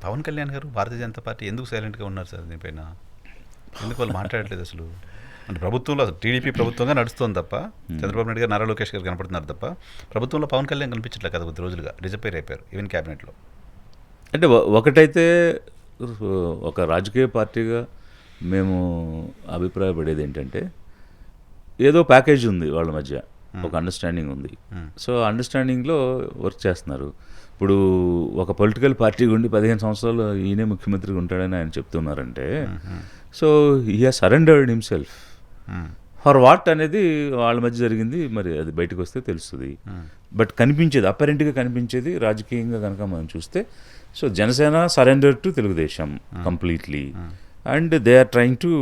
పవన్ కళ్యాణ్ గారు భారతీయ జనతా పార్టీ ఎందుకు సైలెంట్గా ఉన్నారు సార్ దీనిపైన? ఎందుకు వాళ్ళు మాట్లాడట్లేదు అసలు? అంటే ప్రభుత్వంలో టీడీపీ ప్రభుత్వంగా నడుస్తుంది తప్ప, చంద్రబాబు నాయుడు గారు నారా లోకేష్ గారు కనపడుతున్నారు తప్ప, ప్రభుత్వంలో పవన్ కళ్యాణ్ కనిపించట్లేదు కదా కొద్ది రోజులుగా, డిజపేర్ అయిపోయారు ఈవెన్ క్యాబినెట్లో. అంటే ఒకటైతే ఒక రాజకీయ పార్టీగా మేము అభిప్రాయపడేది ఏంటంటే, ఏదో ప్యాకేజ్ ఉంది వాళ్ళ మధ్య, ఒక అండర్స్టాండింగ్ ఉంది. సో అండర్స్టాండింగ్లో వర్క్ చేస్తున్నారు. ఇప్పుడు ఒక పొలిటికల్ పార్టీ ఉండి 15 సంవత్సరాలు ఈయనే ముఖ్యమంత్రిగా ఉంటాడని ఆయన చెప్తున్నారంటే, so he has surrendered himself for what అనేది వాళ్ళ మధ్య జరిగింది. మరి అది బయటకు వస్తే తెలుస్తుంది. బట్ కనిపించేది, అపరెంట్గా కనిపించేది రాజకీయంగా కనుక మనం చూస్తే, so Janasena surrender to Telugu Desam completely, and they are trying to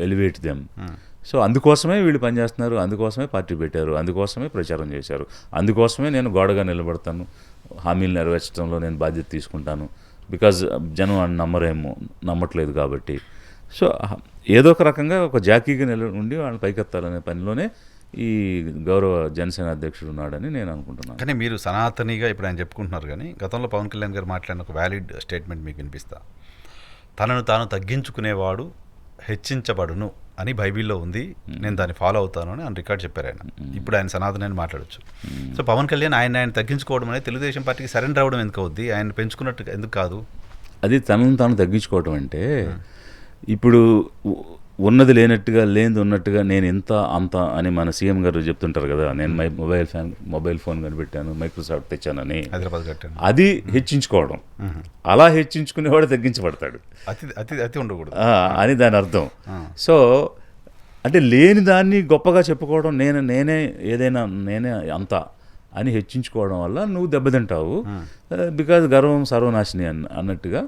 elevate them. So అందుకోసమే వీళ్ళు పనిచేస్తున్నారు, అందుకోసమే పార్టీ పెట్టారు, అందుకోసమే ప్రచారం చేశారు, అందుకోసమే నేను గోడగా నిలబడతాను, హామీలు నెరవేర్చడంలో నేను బాధ్యత తీసుకుంటాను, బికాజ్ జనం నమ్మట్లేదు కాబట్టి. సో ఏదో ఒక రకంగా ఒక జాకీగా ఉండి వాళ్ళని పైకెత్తాలనే పనిలోనే ఈ గౌరవ జనసేన అధ్యక్షుడు ఉన్నాడని నేను అనుకుంటున్నాను. కానీ మీరు సనాతనిగా ఇప్పుడు ఆయన చెప్పుకుంటున్నారు, కానీ గతంలో పవన్ కళ్యాణ్ గారు మాట్లాడిన ఒక వ్యాలిడ్ స్టేట్మెంట్ మీకు వినిపిస్తా. తనను తాను తగ్గించుకునేవాడు హెచ్చించబడును అని బైబిల్లో ఉంది, నేను దాన్ని ఫాలో అవుతాను అని రికార్డ్ చెప్పారు ఆయన. ఇప్పుడు ఆయన సనాతన అని మాట్లాడచ్చు. సో పవన్ కళ్యాణ్ ఆయన తగ్గించుకోవడం అనేది తెలుగుదేశం పార్టీకి సరెండర్ అవ్వడం ఎందుకు అవుద్ది? ఆయన పెంచుకున్నట్టు ఎందుకు కాదు? అది తనను తాను తగ్గించుకోవడం అంటే, ఇప్పుడు ఉన్నది లేనట్టుగా, లేనిది ఉన్నట్టుగా నేను ఇంత అంత అని మన సీఎం గారు చెప్తుంటారు కదా, నేను మొబైల్ ఫోన్ కనిపెట్టాను, మైక్రోసాఫ్ట్ తెచ్చానని, హైదరాబాద్ కట్టాను, అది హెచ్చించుకోవడం. అలా హెచ్చించుకునేవాడు తగ్గించబడతాడు, అతి ఉండకూడదు అని దాని అర్థం. సో అంటే లేని దాన్ని గొప్పగా చెప్పుకోవడం, నేనే ఏదైనా నేనే అంత అని హెచ్చించుకోవడం వల్ల నువ్వు దెబ్బతింటావు. బికాజ్ గర్వం సర్వనాశిని అన్నట్టుగా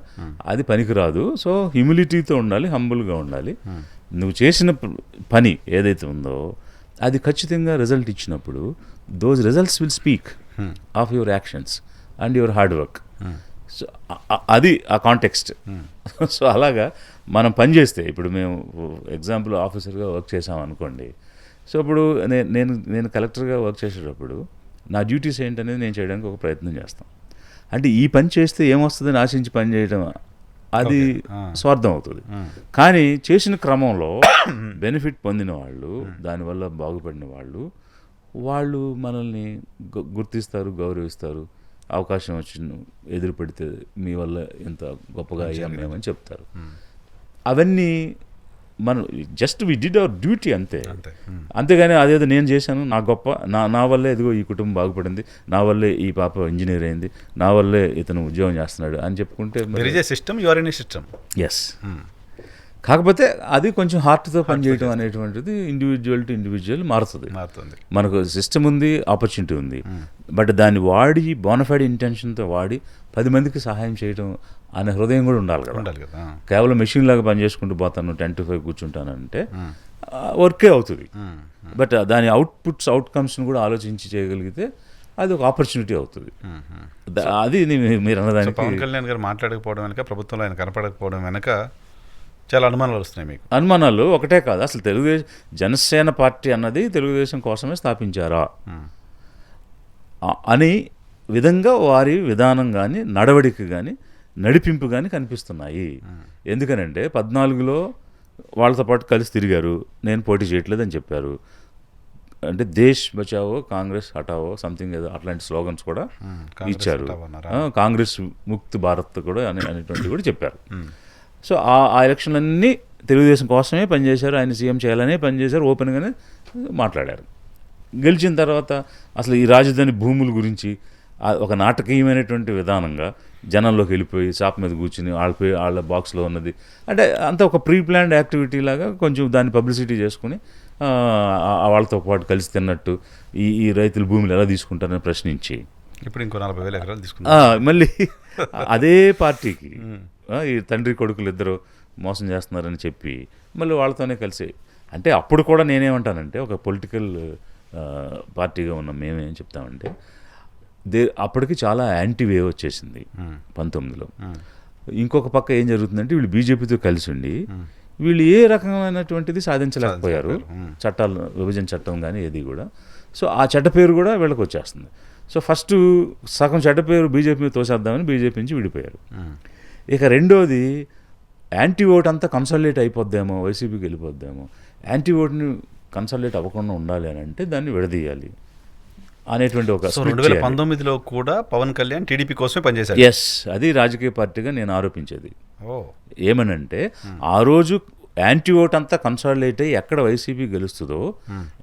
అది పనికిరాదు. సో హ్యూమిలిటీతో ఉండాలి, హంబుల్గా ఉండాలి. నువ్వు చేసిన పని ఏదైతే ఉందో అది ఖచ్చితంగా రిజల్ట్ ఇచ్చినప్పుడు those results will speak of your actions and your hard work. So అది ఆ కాంటెక్స్ట్. సో అలాగా మనం పని చేస్తే, ఇప్పుడు మేము ఎగ్జాంపుల్ ఆఫీసర్గా వర్క్ చేసాం అనుకోండి. సో ఇప్పుడు నేను కలెక్టర్గా వర్క్ చేసేటప్పుడు నా డ్యూటీస్ ఏంటనేది నేను చేయడానికి ఒక ప్రయత్నం చేస్తాం. అంటే ఈ పని చేస్తే ఏమొస్తుందని ఆశించి పని చేయడం అది స్వార్థం అవుతుంది. కానీ చేసిన క్రమంలో బెనిఫిట్ పొందిన వాళ్ళు, దానివల్ల బాగుపడిన వాళ్ళు మనల్ని గుర్తిస్తారు, గౌరవిస్తారు. అవకాశం వచ్చి ఎదురు పెడితే మీ వల్ల ఇంత గొప్పగా అయ్యాం మేమని చెప్తారు. అవన్నీ మనం just we did our duty అంతే. అంతేగాని అదేదో నేను చేశాను, నా గొప్ప, నా వల్లే ఎదుగో ఈ కుటుంబం బాగుపడింది, నా వల్లే ఈ పాప ఇంజనీర్ అయింది, నా వల్లే ఇతను ఉద్యోగం చేస్తున్నాడు అని చెప్పుకుంటే ఎస్. కాకపోతే అది కొంచెం హార్ట్తో పనిచేయడం అనేటువంటిది ఇండివిజువల్ టు ఇండివిజువల్ మారుతుంది. మనకు సిస్టమ్ ఉంది, ఆపర్చునిటీ ఉంది, బట్ దాన్ని వాడి బోనఫైడ్ ఇంటెన్షన్తో వాడి 10 మందికి సహాయం చేయడం అనే హృదయం కూడా ఉండాలి కదా. కేవలం మెషిన్ లాగా పనిచేసుకుంటూ పోతాను, 10 to 5 కూర్చుంటానంటే వర్కే అవుతుంది. బట్ దాని అవుట్కమ్స్ని కూడా ఆలోచించి చేయగలిగితే అది ఒక ఆపర్చునిటీ అవుతుంది. అది మీరు అన్నదానికి పవన్ కళ్యాణ్ గారు మాట్లాడకపోవడం వెనక, ప్రభుత్వంలో ఆయన కనపడకపోవడం వెనక చాలా అనుమానాలు వస్తున్నాయి మీకు. అనుమానాలు ఒకటే కాదు, అసలు జనసేన పార్టీ అన్నది తెలుగుదేశం కోసమే స్థాపించారా అని విధంగా వారి విధానం కానీ, నడవడిక కానీ, నడిపింపు కానీ కనిపిస్తున్నాయి. ఎందుకనంటే 14లో వాళ్ళతో పాటు కలిసి తిరిగారు, నేను పోటీ చేయట్లేదని చెప్పారు. అంటే దేశ్ బచావో కాంగ్రెస్ హటావో సంథింగ్ ఏదో అట్లాంటి స్లోగన్స్ కూడా ఇచ్చారు. కాంగ్రెస్ ముక్తి భారత్ కూడా అనేటువంటి కూడా చెప్పారు. సో ఆ ఎలక్షన్లన్నీ తెలుగుదేశం కోసమే పనిచేశారు, ఆయన సీఎం చేయాలనే పనిచేశారు, ఓపెన్గానే మాట్లాడారు. గెలిచిన తర్వాత అసలు ఈ రాజధాని భూముల గురించి ఒక నాటకీయమైనటువంటి విధానంగా జనంలోకి వెళ్ళిపోయి షాప్ మీద కూర్చుని వాళ్ళ బాక్స్లో ఉన్నది అంటే అంత ఒక ప్రీ ప్లాన్డ్ యాక్టివిటీ లాగా కొంచెం దాన్ని పబ్లిసిటీ చేసుకుని వాళ్ళతో పాటు కలిసి తిన్నట్టు ఈ రైతుల భూములు ఎలా తీసుకుంటారని ప్రశ్నించి ఇప్పుడు ఇంకో 40,000 ఎకరాలు తీసుకుంటారు. మళ్ళీ అదే పార్టీకి ఈ తండ్రి కొడుకులు ఇద్దరు మోసం చేస్తున్నారని చెప్పి మళ్ళీ వాళ్ళతోనే కలిసి, అంటే అప్పుడు కూడా నేనేమంటానంటే ఒక పొలిటికల్ పార్టీగా ఉన్న మేమేం చెప్తామంటే, అప్పటికి చాలా యాంటీ వేవ్ వచ్చేసింది 19లో. ఇంకొక పక్క ఏం జరుగుతుందంటే, వీళ్ళు బీజేపీతో కలిసి ఉండి వీళ్ళు ఏ రకమైనటువంటిది సాధించలేకపోయారు, చట్టాలు, విభజన చట్టం కానీ ఏది కూడా. సో ఆ చెడ్డ పేరు కూడా వీళ్ళకి వచ్చేస్తుంది. సో ఫస్ట్ సగం చెడ్డ పేరు బీజేపీ మీద తోసేద్దామని బీజేపీ నుంచి విడిపోయారు. ఇక రెండోది యాంటీ ఓట్ అంతా కన్సల్టేట్ అయిపోద్దేమో, వైసీపీకి వెళ్ళిపోద్దేమో. యాంటీ ఓట్ని కన్సల్టేట్ అవ్వకుండా ఉండాలి అని అంటే దాన్ని విడదీయాలి అనేటువంటి ఒక సో 2019లో కూడా పవన్ కళ్యాణ్ టీడీపీ కోసమే పనిచేశారు. ఎస్, అది రాజకీయ పార్టీగా నేను ఆరోపించేది. ఓ ఏమనంటే ఆ రోజు యాంటీ ఓట్ అంతా కన్సాలిడేట్ అయ్యి ఎక్కడ వైసీపీ గెలుస్తుందో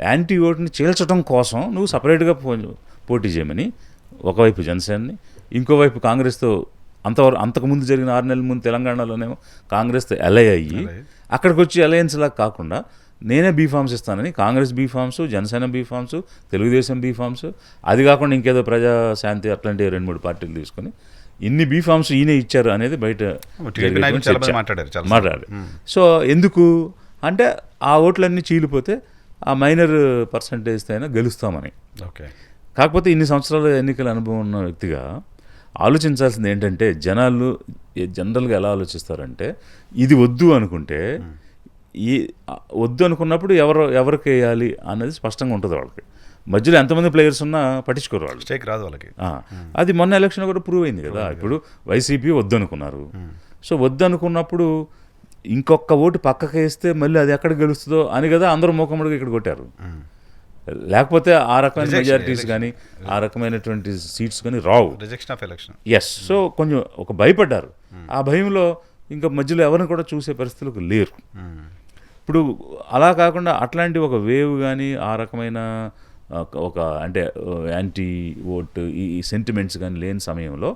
యాంటీ ఓట్ని చీల్చడం కోసం నువ్వు సపరేట్గా పోటీ చేయమని ఒకవైపు జనసేనని, ఇంకోవైపు కాంగ్రెస్తో అంతకుముందు జరిగిన 6 నెలల ముందు తెలంగాణలోనేమో కాంగ్రెస్తో అలై అయ్యి అక్కడికి వచ్చి అలయన్స్ లాగా కాకుండా నేనే బీఫామ్స్ ఇస్తానని Congress BPharms, Janasena BPharms, Telugu Desam BPharms, అది కాకుండా ఇంకేదో ప్రజాశాంతి అట్లాంటి 2-3 పార్టీలు తీసుకొని ఇన్ని బీఫామ్స్ ఈయనే ఇచ్చారు అనేది బయట మాట్లాడారు. సో ఎందుకు అంటే ఆ ఓట్లన్నీ చీలిపోతే ఆ మైనర్ పర్సంటేజ్ అయినా గెలుస్తామని. ఓకే. కాకపోతే ఇన్ని సంవత్సరాల ఎన్నికల అనుభవం ఉన్న వ్యక్తిగా ఆలోచించాల్సింది ఏంటంటే జనాలు జనరల్గా ఎలా ఆలోచిస్తారంటే ఇది వద్దు అనుకుంటే వద్దు అనుకున్నప్పుడు ఎవరికి వేయాలి అన్నది స్పష్టంగా ఉంటుంది వాళ్ళకి. మధ్యలో ఎంతమంది ప్లేయర్స్ ఉన్నా పట్టించుకోరు వాళ్ళు, స్టేక్ రాదు వాళ్ళకి. అది మొన్న ఎలక్షన్ కూడా ప్రూవ్ అయింది కదా. ఇప్పుడు వైసీపీ వద్దు అనుకున్నారు. సో వద్దు అనుకున్నప్పుడు ఇంకొక ఓటు పక్కకి వేస్తే మళ్ళీ అది ఎక్కడ గెలుస్తుందో అని కదా అందరూ మూకమ్మడిగా ఇక్కడ కొట్టారు. లేకపోతే ఆ రకమైన మెజారిటీస్ కానీ ఆ రకమైనటువంటి సీట్స్ కానీ రావు. Rejection of election. Yes. So కొంచెం ఒక భయపడ్డారు. ఆ భయంలో ఇంకా మధ్యలో ఎవరిని కూడా చూసే పరిస్థితులకు లేరు. ఇప్పుడు అలా కాకుండా అట్లాంటి ఒక వేవ్ కానీ ఆ రకమైన ఒక అంటే యాంటీ ఓట్ ఈ సెంటిమెంట్స్ కానీ లేని సమయంలో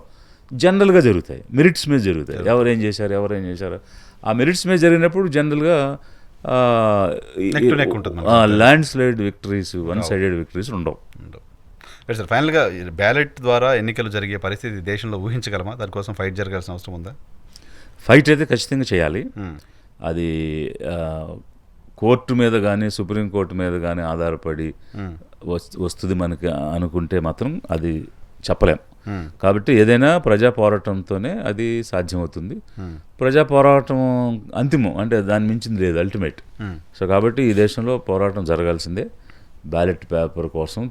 జనరల్గా జరుగుతాయి, మెరిట్స్ మీద జరుగుతాయి. ఎవరేం చేశారు ఆ మెరిట్స్ మీద జరిగినప్పుడు జనరల్గా land slide victories, one sided victories ఉండవు. సార్, ఫైనల్గా బ్యాలెట్ ద్వారా ఎన్నికలు జరిగే పరిస్థితి దేశంలో ఊహించగలమా? దానికోసం ఫైట్ జరగాల్సిన అవసరం ఉందా? ఫైట్ అయితే ఖచ్చితంగా చేయాలి. అది కోర్టు మీద కానీ సుప్రీంకోర్టు మీద కానీ ఆధారపడి వస్తుంది మనకి అనుకుంటే మాత్రం అది చెప్పలేం. కాబట్టి ఏదైనా ప్రజా పోరాటంతోనే అది సాధ్యమవుతుంది. ప్రజా పోరాటం అంతిమం, అంటే దాన్ని మించింది లేదు, అల్టిమేట్. సో కాబట్టి ఈ దేశంలో పోరాటం జరగాల్సిందే. బ్యాలెట్ పేపర్ కోసం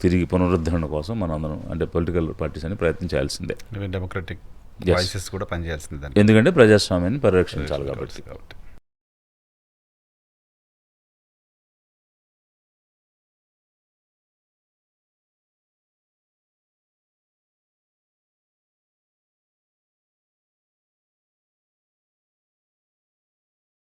తిరిగి పునరుద్ధరణ కోసం మనందరం అంటే పొలిటికల్ పార్టీస్ అని ప్రయత్నం చేయాల్సిందే. డెమోక్రటిక్ వాయిసెస్ కూడా పనిచేయాల్సిందే, ఎందుకంటే ప్రజాస్వామ్యాన్ని పరిరక్షించాలి కాబట్టి.